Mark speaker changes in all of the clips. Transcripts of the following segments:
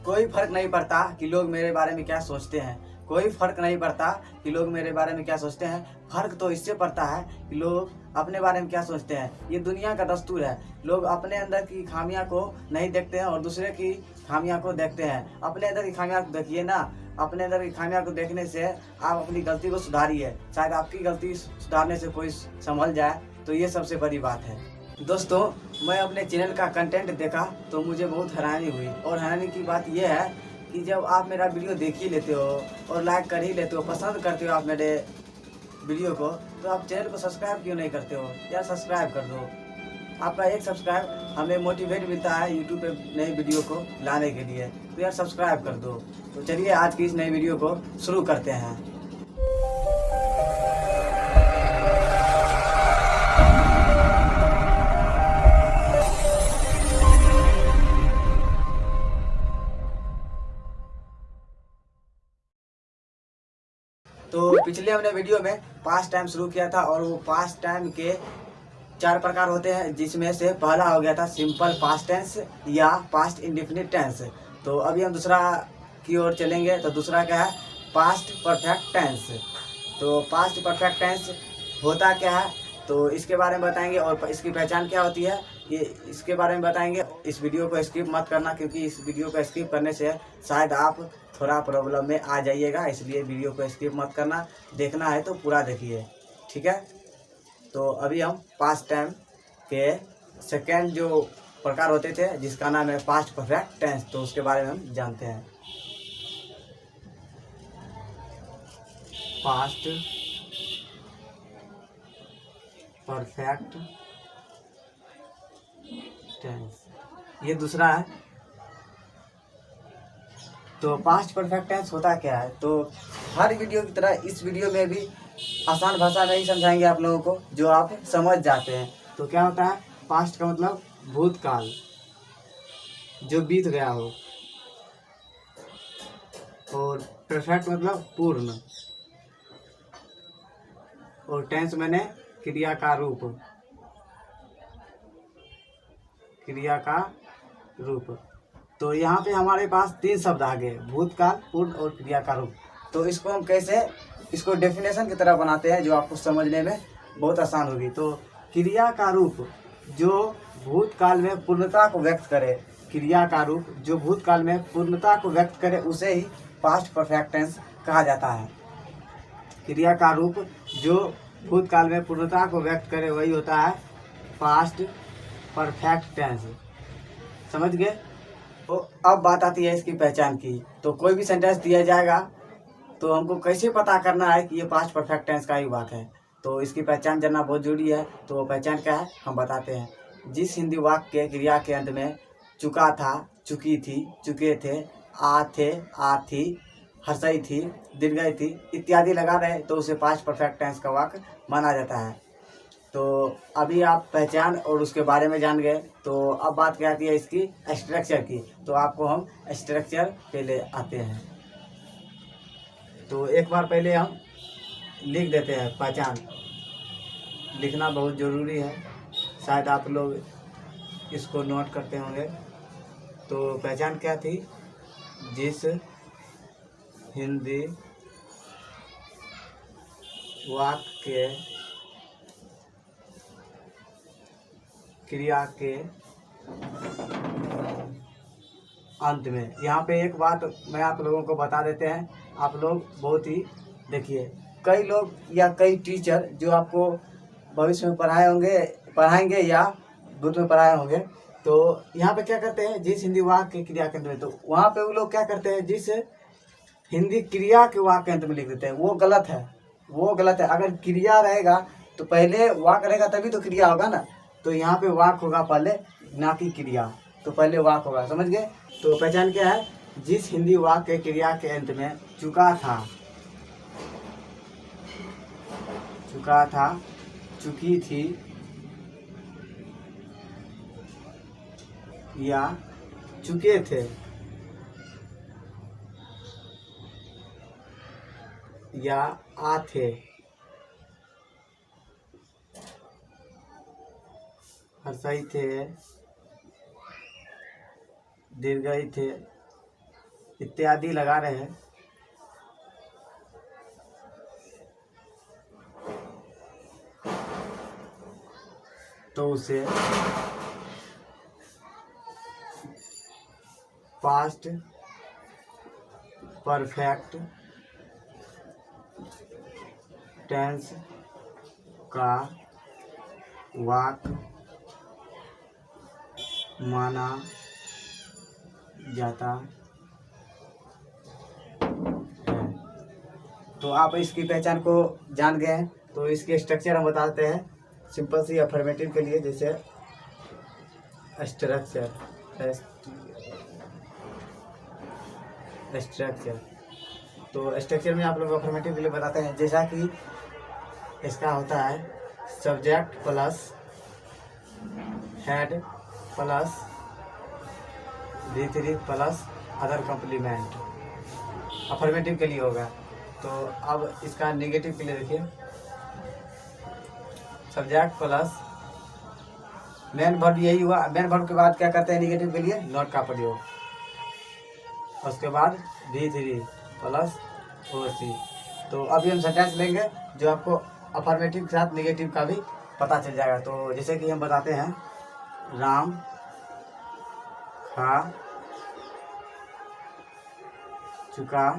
Speaker 1: कोई फर्क नहीं पड़ता कि लोग मेरे बारे में क्या सोचते हैं। कोई फर्क नहीं पड़ता कि लोग मेरे बारे में क्या सोचते हैं। फर्क तो इससे पड़ता है कि लोग अपने बारे में क्या सोचते हैं। ये दुनिया का दस्तूर है। लोग अपने अंदर की खामियां को नहीं देखते हैं और दूसरे की खामियां को देखते हैं। अपने अंदर की खामियां को देखिए ना। अपने अंदर की खामियां को देखने से आप अपनी गलती को सुधारिए। शायद आपकी गलती सुधारने से कोई संभल जाए, तो ये सबसे बड़ी बात है। दोस्तों, मैं अपने चैनल का कंटेंट देखा तो मुझे बहुत हैरानी हुई। और हैरानी की बात यह है कि जब आप मेरा वीडियो देख ही लेते हो और लाइक कर ही लेते हो, पसंद करते हो आप मेरे वीडियो को, तो आप चैनल को सब्सक्राइब क्यों नहीं करते हो? यार सब्सक्राइब कर दो। आपका एक सब्सक्राइब हमें मोटिवेट मिलता है यूट्यूब पे नई वीडियो को लाने के लिए। तो यार सब्सक्राइब कर दो। तो चलिए आज की इस नई वीडियो को शुरू करते हैं। तो पिछले हमने वीडियो में पास्ट टाइम शुरू किया था और वो पास्ट टाइम के 4 प्रकार होते हैं, जिसमें से पहला हो गया था सिंपल पास्ट टेंस या पास्ट इंडेफिनिट टेंस। तो अभी हम दूसरा की ओर चलेंगे। तो दूसरा क्या है? Past perfect tense. तो पास्ट परफेक्ट टेंस होता क्या है, तो इसके बारे में बताएंगे और इसकी पहचान क्या होती है, ये इसके बारे में बताएंगे। इस वीडियो को स्किप मत करना, क्योंकि इस वीडियो को स्किप करने से शायद आप थोड़ा प्रॉब्लम में आ जाइएगा। इसलिए वीडियो को स्किप मत करना, देखना है तो पूरा देखिए, ठीक है। तो अभी हम पास्ट टाइम के सेकेंड जो प्रकार होते थे, जिसका नाम है पास्ट परफेक्ट टेंस, तो उसके बारे में हम जानते हैं। पास्ट परफेक्ट टेंस, ये दूसरा है। तो पास्ट परफेक्ट टेंस होता क्या है, तो हर वीडियो की तरह इस वीडियो में भी आसान भाषा में ही समझाएंगे आप लोगों को, जो आप समझ जाते हैं। तो क्या होता है? पास्ट का मतलब भूतकाल, जो बीत गया हो। और परफेक्ट मतलब पूर्ण। और टेंस मैंने क्रिया का रूप, क्रिया का रूप। तो यहाँ पे हमारे पास 3 शब्द आ गए, भूतकाल, पूर्ण और क्रिया का रूप। तो इसको हम कैसे इसको डेफिनेशन की तरह बनाते हैं, जो आपको समझने में बहुत आसान होगी। तो क्रिया का रूप जो भूतकाल में पूर्णता को व्यक्त करे, क्रिया का रूप जो भूतकाल में पूर्णता को व्यक्त करे, उसे ही पास्ट परफेक्ट टेंस कहा जाता है। क्रिया का रूप जो भूतकाल में पूर्णता को व्यक्त करे, वही होता है पास्ट परफेक्ट टेंस। समझ गए? तो अब बात आती है इसकी पहचान की। तो कोई भी सेंटेंस दिया जाएगा तो हमको कैसे पता करना है कि ये पास्ट परफेक्ट टेंस का ही वाक्य है। तो इसकी पहचान जानना बहुत जरूरी है। तो वो पहचान क्या है, हम बताते हैं। जिस हिंदी वाक्य के क्रिया के अंत में चुका था, चुकी थी, चुके थे, आ थे, आ थी, हर्षई थी, दीर्घई थी इत्यादि लगा रहे, तो उसे पास्ट परफेक्ट टेंस का वाक्य माना जाता है। तो अभी आप पहचान और उसके बारे में जान गए। तो अब बात क्या आती है इसकी स्ट्रक्चर की। तो आपको हम स्ट्रक्चर पे ले आते हैं। तो एक बार पहले हम लिख देते हैं पहचान। लिखना बहुत ज़रूरी है, शायद आप लोग इसको नोट करते होंगे। तो पहचान क्या थी? जिस हिंदी वाक्य के क्रिया के अंत में, यहाँ पे एक बात मैं आप लोगों को बता देते हैं। आप लोग बहुत ही देखिए, कई लोग या कई टीचर जो आपको भविष्य में पढ़ाएंगे या भूत में पढ़ाए होंगे, तो यहाँ पे क्या करते हैं? जिस हिंदी वाक्य के क्रिया के अंत में, तो वहाँ पे वो लोग क्या करते हैं? जिस हिंदी क्रिया के वाक्य के अंत में लिख देते हैं। वो गलत है, वो गलत है। अगर क्रिया रहेगा तो पहले वाक्य रहेगा, तभी तो क्रिया होगा ना। तो यहाँ पे वाक्य होगा पहले, ना कि क्रिया। तो पहले वाक्य होगा, समझ गए? तो पहचान क्या है? जिस हिंदी वाक्य क्रिया के अंत में चुका था, चुका था, चुकी थी या चुके थे या आ थे, हर्षई थे, दीर्घई थे, इत्यादि लगा रहे हैं तो उसे पास्ट परफेक्ट टेंस का वाक माना जाता है। तो आप इसकी पहचान को जान गए हैं। तो इसके स्ट्रक्चर हम बताते हैं सिंपल सी अफर्मेटिव के लिए। जैसे स्ट्रक्चर तो स्ट्रक्चर में आप लोग अफर्मेटिव के लिए बताते हैं। जैसा कि इसका होता है subject plus head plus V3 plus other complement affirmative के लिए होगा। तो अब इसका नेगेटिव के लिए देखिए सब्जेक्ट प्लस मेन वर्ब, यही हुआ। मेन वर्ब के बाद क्या करते हैं नेगेटिव के लिए? नॉट का प्रयोग। उसके बाद V3 प्लस OC। तो अभी हम सेंटेंस लेंगे जो आपको अफर्मेटिव के साथ नेगेटिव का भी पता चल जाएगा। तो जैसे कि हम बताते हैं राम खा चुका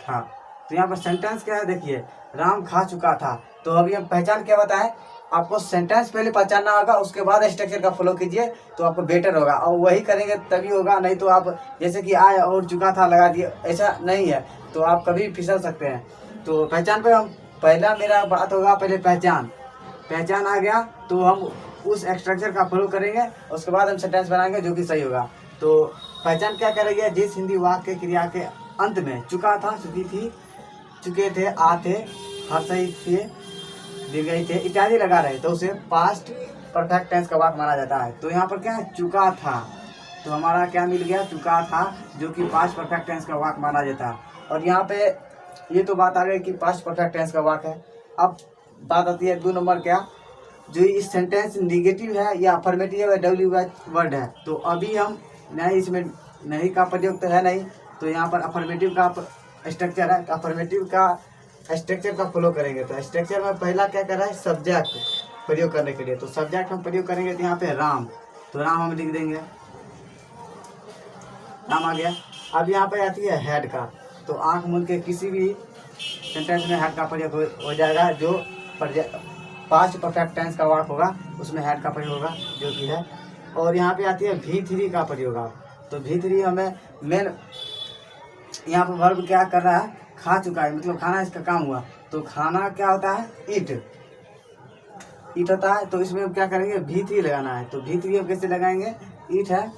Speaker 1: था। तो यहाँ पर सेंटेंस क्या है देखिए, राम खा चुका था। तो अभी हम पहचान क्या बताएं, आपको सेंटेंस पहले पहचानना होगा, उसके बाद स्ट्रक्चर का फॉलो कीजिए तो आपको बेटर होगा। और वही करेंगे तभी होगा, नहीं तो आप जैसे कि आए और चुका था लगा दिए, ऐसा नहीं है तो आप कभी फिसल सकते हैं। तो पहचान पे हम पहला मेरा बात होगा, पहले पहचान आ गया तो हम उस स्ट्रक्चर का फॉलो करेंगे, उसके बाद हम सेंटेंस बनाएंगे जो कि सही होगा। तो पहचान क्या करेंगे, जिस हिंदी वाक्य क्रिया के अंत में चुका था, चुकी थी, चुके थे, आते, हर्षई थे, दीर्घई थे इत्यादि लगा रहे तो उसे पास्ट परफेक्ट टेंस का वाक्य माना जाता है। तो यहाँ पर क्या है, चुका था। तो हमारा क्या मिल गया, चुका था, जो कि पास्ट परफेक्ट टेंस का वाक्य माना जाता है। और यहाँ पे ये तो बात आ गई कि पास्ट परफेक्ट टेंस का वाक्य है। अब बात आती है 2 नंबर, क्या जो इस सेंटेंस निगेटिव है या अफर्मेटिव है, WH वर्ड है। तो अभी हम नहीं, इसमें नहीं का प्रयोग तो है नहीं, तो यहाँ पर अफर्मेटिव का स्ट्रक्चर है, अफर्मेटिव का स्ट्रक्चर का फॉलो करेंगे। तो स्ट्रक्चर में पहला क्या कर रहा है, सब्जेक्ट प्रयोग करने के लिए। तो सब्जेक्ट हम प्रयोग करेंगे तो यहाँ पे राम, तो राम हम लिख देंगे, राम आ गया। अब यहाँ पे आती है हेड का। तो आंख मूंद के किसी भी सेंटेंस में हेड का प्रयोग हो जाएगा, जो पास्ट परफेक्ट टेंस का वाक्य होगा उसमें हेड का प्रयोग होगा, जो कि है। और यहाँ पे आती है V3 का प्रयोग। तो V3 हमें मेन यहाँ पर वर्ब क्या कर रहा है, खा चुका है, मतलब खाना इसका काम हुआ। तो खाना क्या होता है, ईट होता है। तो इसमें हम क्या करेंगे, V3 लगाना है। तो V3 हम कैसे लगाएंगे, ईट है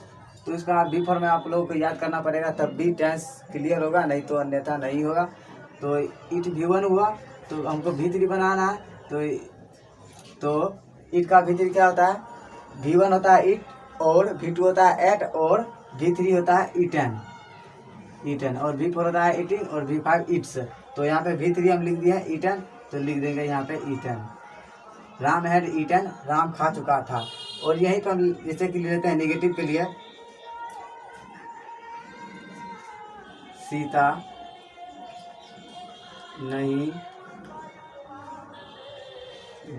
Speaker 1: तो इसका बिफोर में आप लोगों को याद करना पड़ेगा, तब भी टेंस क्लियर होगा, नहीं तो अन्यथा नहीं होगा। तो ईट V1 हुआ, तो हमको V3 बनाना है। तो ईट का V3 क्या होता है, V1 होता है ईट, और V2 होता है एट, और V3 होता है ईटन, और V4 होता है ईटिंग, और V5 ईट्स। तो यहाँ पे V3 हम लिख दिए हैं ईटन, तो लिख देंगे यहाँ पे eaten. Ram had eaten, Ram खा चुका था। और यहीं पर हम जैसे कि लेते हैं नेगेटिव के लिए, सीता नहीं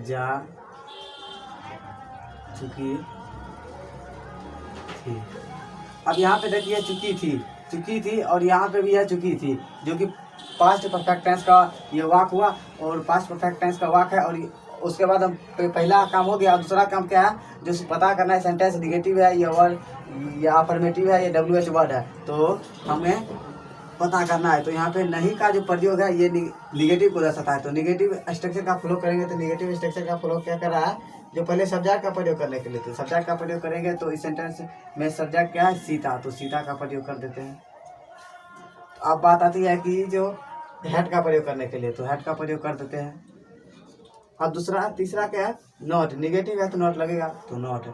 Speaker 1: जा चुकी थी। अब यहाँ पे देखिए चुकी थी और यहाँ पे भी है चुकी थी, जो कि पास्ट परफेक्ट टेंस का ये वाक्य हुआ, और पास्ट परफेक्ट टेंस का वाक्य है। और उसके बाद हम पहला काम हो गया। दूसरा काम क्या है, जो पता करना है सेंटेंस निगेटिव है या वर्ड या अफर्मेटिव है या WH वर्ड है, तो हमें पता करना है। तो यहाँ पे नहीं का जो प्रयोग है ये निगेटिव को दर्शाता है। तो निगेटिव स्ट्रक्चर का फॉलो करेंगे। तो निगेटिव स्ट्रक्चर का फॉलो क्या कर रहा है, जो पहले सब्जेक्ट का प्रयोग करने के लिए, तो सब्जेक्ट का प्रयोग करेंगे। तो इस सेंटेंस में सब्जेक्ट क्या है, सीता, तो सीता का प्रयोग कर देते हैं। अब बात आती है कि जो हेड का प्रयोग करने के लिए, तो हेड का प्रयोग कर देते हैं। अब तीसरा क्या है, नॉट। निगेटिव है तो नॉट लगेगा, तो नॉट।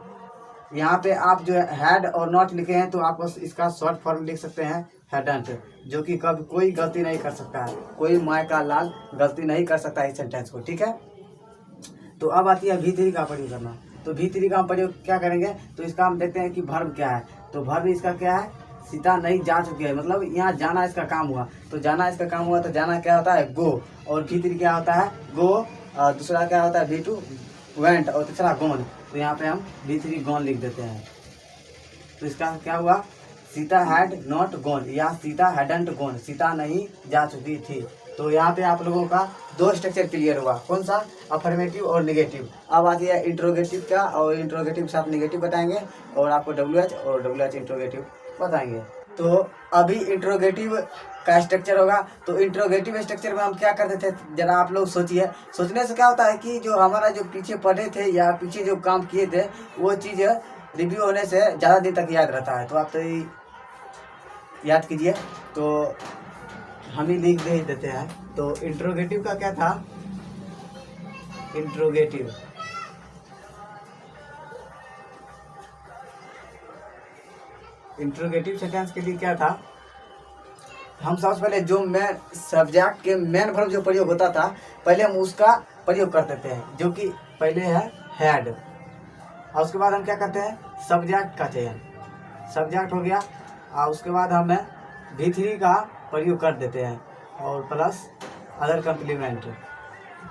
Speaker 1: यहाँ पे आप जो हेड और नॉट लिखे हैं, तो आप इसका शॉर्ट फॉर्म लिख सकते हैं हेडंट, जो कि कभी कोई गलती नहीं कर सकता है, कोई माय का लाल गलती नहीं कर सकता है इस सेंटेंस को, ठीक है। तो अब आती है V3 का प्रयोग करना। तो V3 का हम प्रयोग क्या करेंगे, तो इसका हम देखते हैं कि वर्ब क्या है। तो वर्ब इसका क्या है, सीता नहीं जा चुकी है, मतलब यहाँ जाना इसका काम हुआ। तो जाना इसका काम हुआ, तो जाना क्या होता है गो, और V3 क्या होता है गो, और दूसरा क्या होता है V2 वेंट, और तीसरा गॉन। तो यहाँ पे हम V3 गॉन लिख देते हैं। तो इसका क्या हुआ, सीता हैड नॉट गॉन या सीता हैडंट गॉन, सीता नहीं जा चुकी थी। तो यहाँ पे आप लोगों का दो स्ट्रक्चर क्लियर हुआ, कौन सा, अफर्मेटिव और निगेटिव। अब आ गया इंट्रोगेटिव का, और इंट्रोगेटिव के साथ निगेटिव बताएंगे, और आपको WH और WH इंट्रोगेटिव बताएंगे। तो अभी इंट्रोगेटिव का स्ट्रक्चर होगा। तो इंट्रोगेटिव स्ट्रक्चर में हम क्या करते थे, जरा आप लोग सोचिए। सोचने से क्या होता है कि जो हमारा जो पीछे पढ़े थे या पीछे जो काम किए थे वो चीज़ रिव्यू होने से ज़्यादा दिन तक याद रहता है। तो आप तो याद कीजिए। तो हम ही लिख दे देते हैं। तो इंट्रोगेटिव का क्या था, इंट्रोगेटिव सेंटेंस के लिए क्या था, हम सबसे पहले जो मेन सब्जेक्ट के मेन वर्ब जो प्रयोग होता था पहले हम उसका प्रयोग करते थे, जो कि पहले है हैड, और उसके बाद हम क्या करते हैं सब्जेक्ट का चयन, सब्जेक्ट हो गया, और उसके बाद हम V3 का प्रयोग कर देते हैं, और plus other complement,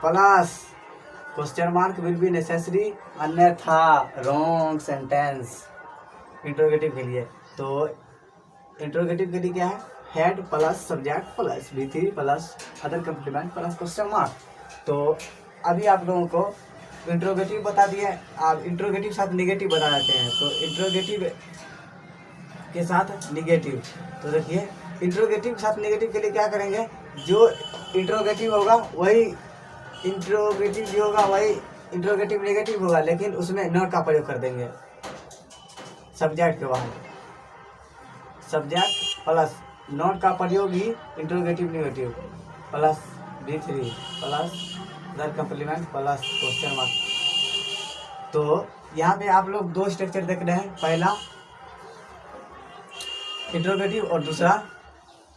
Speaker 1: plus question mark will be necessary अन्यथा रॉन्ग सेंटेंस इंट्रोगेटिव के लिए। तो इंट्रोगेटिव के लिए क्या है, head plus subject plus V3 plus other complement plus question mark. तो अभी आप लोगों को इंट्रोगेटिव बता दिए, आप इंट्रोगेटिव साथ निगेटिव बता देते हैं। तो इंट्रोगेटिव के साथ निगेटिव, तो देखिए इंट्रोगेटिव के साथ निगेटिव के लिए क्या करेंगे, जो इंट्रोगेटिव होगा वही इंट्रोगेटिव जो होगा वही इंट्रोगेटिव निगेटिव होगा, लेकिन उसमें नॉट का प्रयोग कर देंगे सब्जेक्ट के बाद, सब्जेक्ट प्लस नॉट का प्रयोग ही interrogative negative plus V3 plus other complement plus question mark. तो यहाँ पे आप लोग दो स्ट्रक्चर देख रहे हैं, पहला इंट्रोगेटिव और दूसरा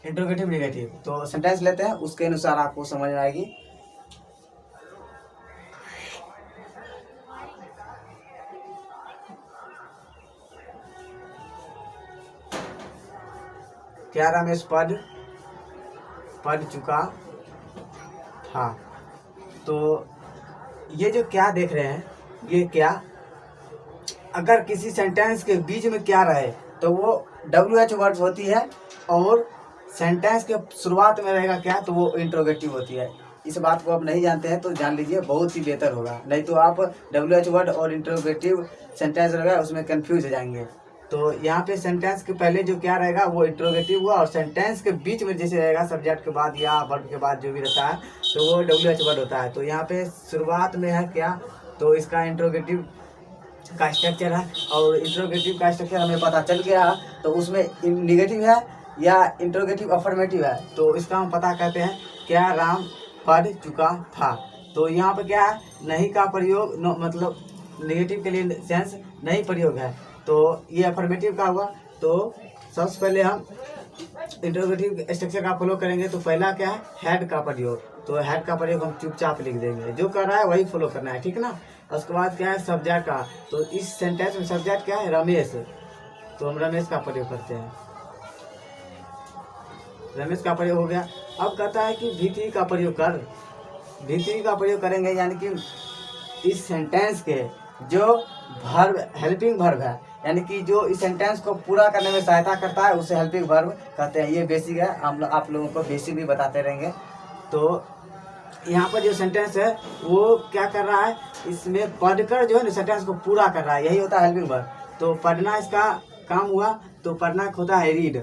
Speaker 1: इंट्रोगेटिव निगेटिव। तो सेंटेंस लेते हैं, उसके अनुसार आपको समझ में आएगी। क्या रमेश पढ़ चुका था। तो ये जो क्या देख रहे हैं, ये क्या, अगर किसी सेंटेंस के बीच में क्या रहे तो वो WH वर्ड होती है, और सेंटेंस के शुरुआत में रहेगा क्या तो वो इंट्रोगेटिव होती है। इस बात को आप नहीं जानते हैं तो जान लीजिए, बहुत ही बेहतर होगा, नहीं तो आप WH वर्ड और इंट्रोगेटिव सेंटेंस रहेगा उसमें कंफ्यूज हो जाएंगे। तो यहाँ पे सेंटेंस के पहले जो क्या रहेगा वो इंट्रोगेटिव हुआ, और सेंटेंस के बीच में जैसे रहेगा सब्जेक्ट के बाद या वर्ब के बाद जो भी रहता है तो वो WH वर्ड होता है। तो यहाँ पे शुरुआत में है क्या, तो इसका इंट्रोगेटिव का स्ट्रक्चर है, और इंट्रोगेटिव का स्ट्रक्चर हमें पता चल गया। तो उसमें निगेटिव है या इंट्रोगेटिव अफर्मेटिव है, तो इसका हम पता कहते हैं क्या राम पढ़ चुका था। तो यहाँ पर क्या है, नहीं का प्रयोग, मतलब निगेटिव के लिए सेंस नहीं प्रयोग है, तो ये अफर्मेटिव का हुआ। तो सबसे पहले हम इंट्रोगेटिव स्ट्रक्चर का फॉलो करेंगे। तो पहला क्या है, हेड का प्रयोग। तो हेड का प्रयोग हम चुपचाप लिख देंगे, जो कर रहा है वही फॉलो करना है, ठीक ना। उसके बाद क्या है सब्जेक्ट का, तो इस सेंटेंस में सब्जेक्ट क्या है, रमेश, तो हम रमेश का प्रयोग करते हैं, रमेश का प्रयोग हो गया। अब कहता है कि V3 का प्रयोग कर, V3 का प्रयोग करेंगे, यानी कि इस सेंटेंस के जो वर्ब हेल्पिंग वर्ब है, यानी कि जो इस सेंटेंस को पूरा करने में सहायता करता है उसे हेल्पिंग वर्ब कहते हैं। ये बेसिक है, हम आप लोगों को बेसिक भी बताते रहेंगे। तो यहाँ पर जो सेंटेंस है वो क्या कर रहा है, इसमें पढ़कर जो है ना सेंटेंस को पूरा कर रहा है, यही होता है हेल्पिंग वर्ब। तो पढ़ना इसका काम हुआ, तो पढ़ना होता है रीड,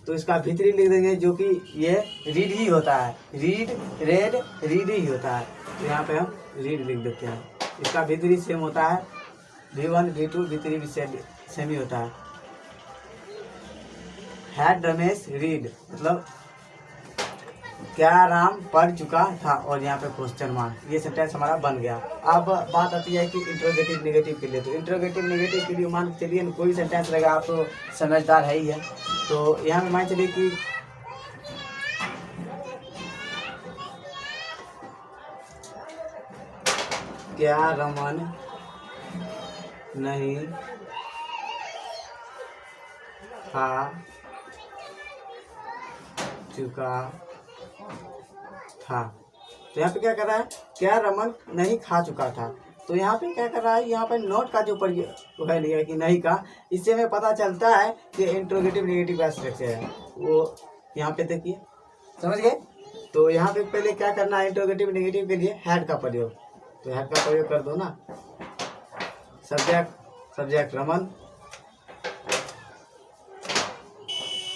Speaker 1: तो इसका V3 लिख देंगे, जो कि ये रीड ही होता है, रीड रेड रीड ही होता है। तो यहाँ पे हम रीड लिख देते हैं, इसका V3 सेम होता है, V1 V2 V3 भी सेम ही होता है। हैड रमेश रीड, मतलब क्या राम पढ़ चुका था, और यहाँ पे क्वेश्चन मार्क, ये सेंटेंस हमारा बन गया। अब बात आती है कि इंट्रोगेटिव नेगेटिव के लिए। तो इंट्रोगेटिव नेगेटिव के लिए मान के चलिए कोई सेंटेंस रहेगा, आप तो समझदार है ही है। तो यहाँ पे मान चलिए कि क्या रमन नहीं था चुका था। तो यहाँ पे क्या कर रहा है, क्या रमन नहीं खा चुका था। तो यहाँ पे क्या कर रहा है, यहाँ पे नॉट का जो प्रयोग है लिया कि नहीं का, इससे हमें पता चलता है कि इंट्रोगेटिव नेगेटिव का स्ट्रक्चर है वो। यहाँ पे देखिए, समझ गए। तो यहाँ पे पहले क्या करना है, इंट्रोगेटिव नेगेटिव के लिए हैड का प्रयोग। तो हैड का प्रयोग कर दो ना, सब्जेक्ट रमन,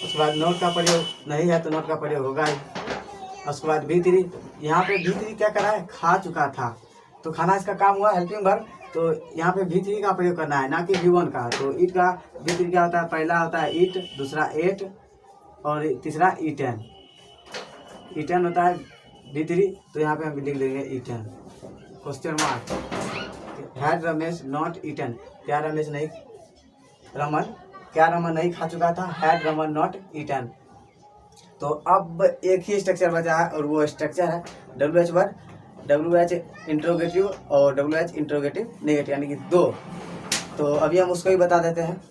Speaker 1: उसके बाद नोट का प्रयोग नहीं है तो नोट का प्रयोग होगा ही। उसके बाद भी3, यहाँ पे भी3 क्या करा है, खा चुका था। तो खाना इसका काम हुआ हेल्पिंग वर्ब। तो यहाँ पे भी3 का प्रयोग करना है, ना कि भी1 का। तो ईट का भी3 क्या होता है, पहला होता है ईट, दूसरा एट और तीसरा ईटन। ईटन होता है भी3। तो यहाँ पे हम लिख देंगे eaten, question mark. Had Ramesh not eaten, क्या रमेश नहीं, रमन नहीं खा चुका था। Had Raman not eaten. तो अब एक ही स्ट्रक्चर बचा है और वो स्ट्रक्चर है WH वर्ड, WH इंट्रोगेटिव और WH इंट्रोगेटिव नेगेटिव, यानी कि 2। तो अभी हम उसको ही बता देते हैं।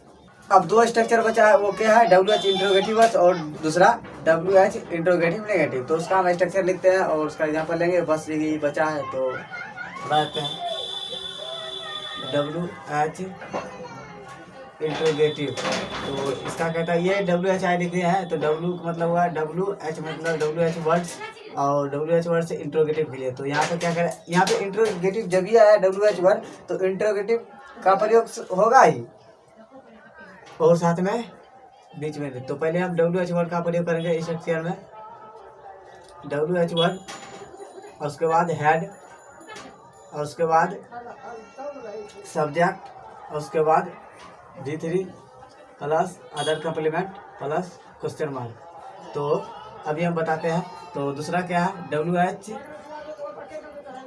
Speaker 1: अब 2 स्ट्रक्चर बचा है, वो क्या है, WH इंट्रोगेटिव और दूसरा WH इंट्रोगेटिव नेगेटिव। तो उसका हम स्ट्रक्चर लिखते हैं और उसका एग्जाम्पल लेंगे, बस यही बचा है। तो बता देते हैं, WH इंट्रोगेटिव। तो इसका कहता है, ये WHI लिख दिया है। तो W का मतलब हुआ WH मतलब WH वर्ड्स, और WH वर्ड से इंट्रोगेटिव के लिए। तो यहाँ पे क्या करें, यहाँ पे इंट्रोगेटिव जब भी आया WH वर्ड तो इंट्रोगेटिव का प्रयोग होगा ही, और साथ में बीच में। तो पहले हम WH वर्ड का प्रयोग करेंगे इस स्ट्रक्चर में, WH वर्ड, और उसके बाद हैड, और उसके बाद सब्जेक्ट, और उसके बाद भी3 plus other complement plus question mark. तो अभी हम बताते हैं। तो दूसरा क्या है, WH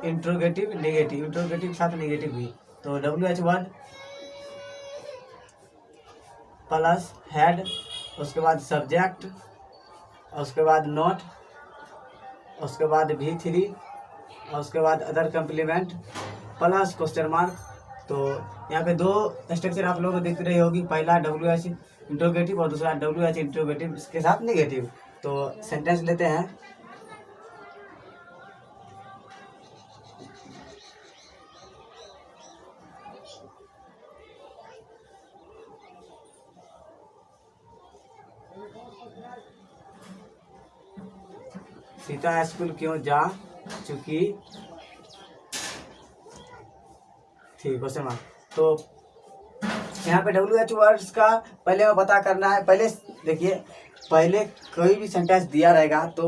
Speaker 1: इंट्रोगेटिव नेगेटिव, इंट्रोगेटिव साथ नेगेटिव भी। तो WH वर्ड प्लस हेड, उसके बाद सब्जेक्ट, उसके बाद नोट, उसके बाद भी3, और उसके बाद other complement plus question mark. तो यहाँ पे 2 स्ट्रक्चर आप लोगों को दिख रही होगी, पहला WH इंट्रोगेटिव और दूसरा WH इंट्रोगेटिव इसके साथ नेगेटिव। तो सेंटेंस लेते हैं। सीता स्कूल क्यों जा चुकी थी, क्वेश्चन मार्क। तो यहाँ पे WH वर्ड्स का पहले हमें पता करना है। पहले देखिए, पहले कोई भी सेंटेंस दिया रहेगा तो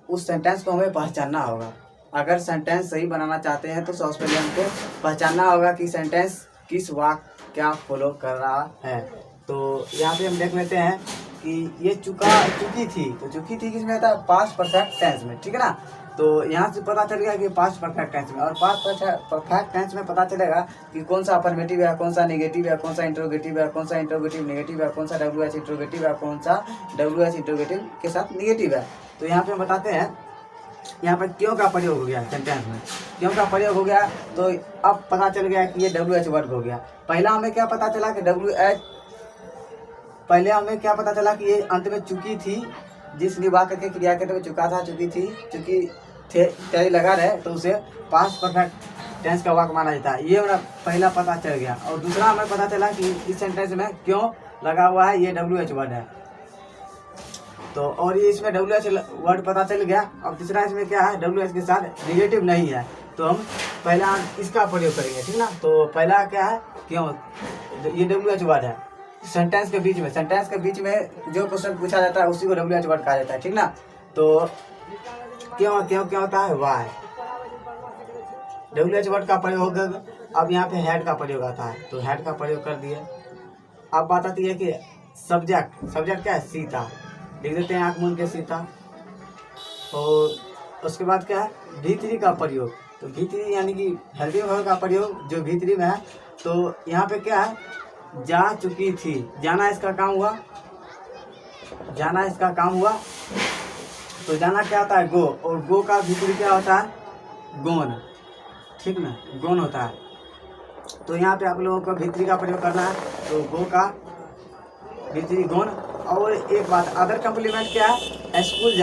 Speaker 1: उस सेंटेंस को हमें पहचानना होगा। अगर सेंटेंस सही बनाना चाहते हैं तो सबसे पहले हमको पहचानना होगा कि सेंटेंस किस वाक्य क्या फॉलो कर रहा है। तो यहाँ पे हम देख लेते हैं कि ये चुकी थी। तो चुकी थी किसमें आता है, पास्ट परफेक्ट टेंस में, ठीक है ना। तो यहाँ से पता चल गया कि पास्ट परफेक्ट टेंस में, और पास्ट परफेक्ट टेंस में पता चलेगा कि कौन सा अफर्मेटिव है, कौन सा नेगेटिव है, कौन सा इंट्रोगेटिव है, कौन सा इंट्रोगेटिव नेगेटिव है, कौन सा WH इंट्रोगेटिव है, कौन सा WH इंट्रोगेटिव के साथ नेगेटिव है। तो यहाँ पे हम बताते हैं, यहाँ पर क्यों का प्रयोग हो गया सेंटेंस में, क्यों का प्रयोग हो गया। तो अब पता चल गया कि ये WH वर्ड हो गया। पहला हमें क्या पता चला कि पहले हमें क्या पता चला कि ये अंत में चुकी थी, जिस निभा करके क्रिया के में चुका था, चुकी थी, चुकी थे लगा रहे तो उसे पास्ट परफेक्ट टेंस का वाक्य माना जाता है। ये हमारा पहला पता चल गया। और दूसरा हमें पता चला कि इस सेंटेंस में क्यों लगा हुआ है, ये WH वर्ड है। तो और ये इसमें WH वर्ड पता चल गया। अब तीसरा इसमें क्या है, WH के साथ नेगेटिव नहीं है। तो हम पहला इसका प्रयोग करेंगे, ठीक ना। तो पहला क्या है, क्यों, ये WH वर्ड है। सेंटेंस के बीच में जो क्वेश्चन पूछा जाता है उसी को WH वर्ड कहा जाता है, ठीक ना। तो क्यों होता है, वाई। WH वर्ड का प्रयोग, अब यहाँ पे हेड का प्रयोग आता है। तो हेड का प्रयोग कर दिए। अब बात आती है कि सब्जेक्ट क्या है, सीता, लिख देते हैं आँख मूंद के सीता। और उसके बाद क्या है, भी3 का प्रयोग। तो भी3 यानी कि हेल्पिंग वर्ब का प्रयोग जो भी3 में है। तो यहाँ पे क्या है, जा चुकी थी, जाना इसका काम हुआ। तो जाना क्या होता है, गो, और गो का भी3 क्या होता है, गोन, ठीक ना, गोन होता है। तो यहाँ पे आप लोगों को भी3 का प्रयोग करना है। तो गो का भी3 गोन, और एक बात, अदर कम्प्लीमेंट क्या है, स्कूल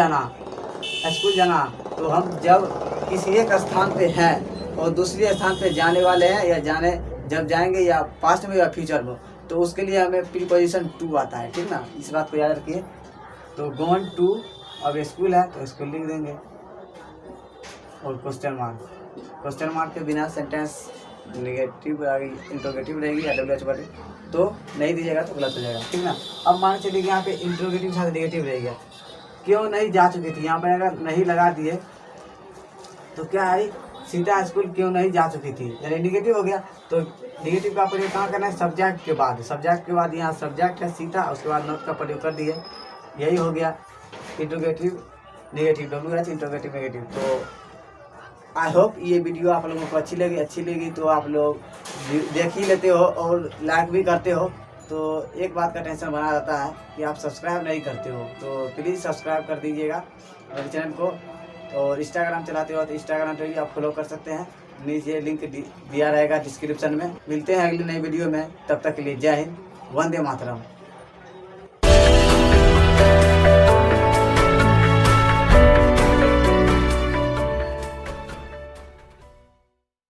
Speaker 1: जाना। तो हम जब किसी एक स्थान पे हैं और दूसरे स्थान पे जाने वाले हैं या जब जाएंगे या पास्ट में या फ्यूचर में, तो उसके लिए हमें प्रीपोजिशन टू आता है, ठीक ना, इस बात को याद रखिए। तो गोन टू, अब स्कूल है तो स्कूल लिख देंगे और क्वेश्चन मार्क के बिना सेंटेंस नेगेटिव इंट्रोगेटिव रहेगी या WH तो नहीं दीजिएगा तो गलत हो जाएगा, ठीक ना। अब मान के चलिए यहाँ पे इंट्रोगेटिव साथ नेगेटिव रहेगा, क्यों नहीं जा चुकी थी, यहाँ पर अगर नहीं लगा दिए तो क्या है, सीता स्कूल क्यों नहीं जा चुकी थी, यानी निगेटिव हो गया। तो निगेटिव का प्रयोग कहाँ करना है, सब्जेक्ट के बाद यहाँ सब्जेक्ट है सीता, उसके बाद नोट का प्रयोग कर दिए, यही हो गया interrogative negative, WH interrogative negative. तो आई होप ये वीडियो आप लोगों को अच्छी लगी तो आप लोग देख ही लेते हो और लाइक भी करते हो। तो एक बात का टेंशन बना रहता है कि आप सब्सक्राइब नहीं करते हो, तो प्लीज़ सब्सक्राइब कर दीजिएगा मेरे चैनल को। और इंस्टाग्राम चलाते हो तो इंस्टाग्राम पे भी आप फॉलो कर सकते हैं, नीचे लिंक दिया रहेगा डिस्क्रिप्शन में। मिलते हैं अगली नई वीडियो में, तब तक के लिए जय हिंद, वंदे मातरम।